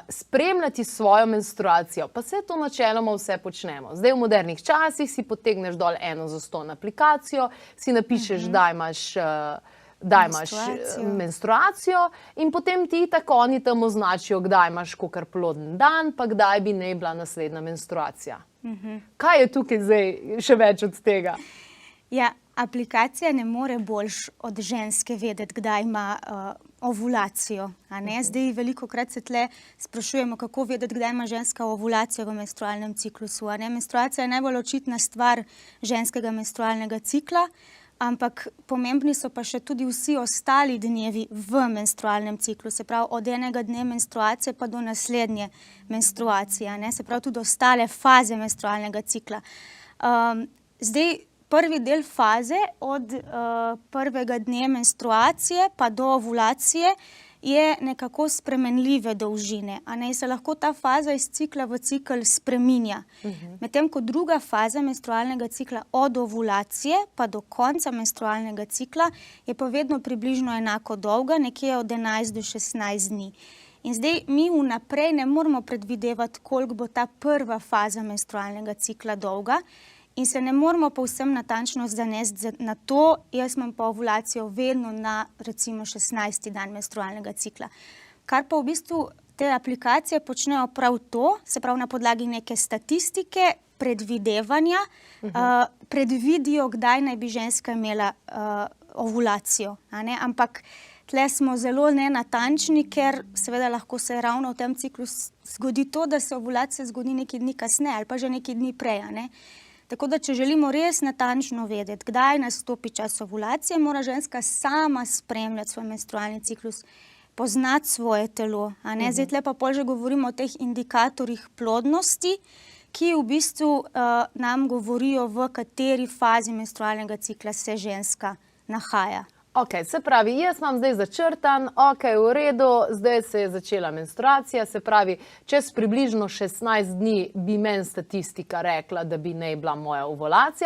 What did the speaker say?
spremljati svojo menstruacijo, pa se to načeloma vse počnemo. Zdaj v modernih časih si potegneš dol eno zastonj aplikacijo, si napišeš, da imaš menstruacijo in potem ti tako oni tam označijo, kdaj imaš kakor ploden dan, pa kdaj bi naj bila naslednja menstruacija. Kaj je tukaj zdaj še več od tega? Ja, aplikacija ne more boljš od ženske vedeti, kdaj ima ovulacijo. Zdaj velikokrat se tle sprašujemo, kako vedeti, kdaj ima ženska ovulacijo v menstrualnem ciklusu. Menstruacija je najbolj očitna stvar ženskega menstrualnega cikla, ampak pomembni so pa še tudi vsi ostali dnevi v menstrualnem ciklu. Se pravi, od enega dne menstruacije pa do naslednje menstruacije. Se pravi, tudi ostale faze menstrualnega cikla. Zdaj, prvi del faze od prvega dne menstruacije pa do ovulacije je nekako spremenljive dolžine. Se lahko ta faza iz cikla v cikel spreminja. Medtem ko druga faza menstrualnega cikla od ovulacije pa do konca menstrualnega cikla je pa vedno približno enako dolga, nekje od 11 do 16 dni. In zdaj mi vnaprej ne moramo predvidevati, koliko bo ta prva faza menstrualnega cikla dolga, in se ne moramo povsem natančno zanesti na to, jaz imam pa ovulacijo vedno na recimo 16. dan menstrualnega cikla. Kar pa v bistvu te aplikacije počnejo prav to, se pravi na podlagi neke statistike, predvidevanja, predvidijo, kdaj naj bi ženska imela ovulacijo. Ampak tle smo zelo nenatančni, ker seveda lahko se ravno v tem ciklu zgodi to, da se ovulacija zgodi nekaj dni kasneje ali pa že nekaj dni prej. Tako da, če želimo res natančno vedeti, kdaj nastopi čas ovulacije, mora ženska sama spremljati svoj menstrualni ciklus, poznati svoje telo. Zdaj tle pa pol že govorimo o teh indikatorjih plodnosti, ki v bistvu nam govorijo, v kateri fazi menstrualnega cikla se ženska nahaja. Se pravi, jaz imam zdaj začrtan, v redu, zdaj se je začela menstruacija, se pravi, čez približno 16 dni bi meni statistika rekla, da bi naj bila moja ovulacija.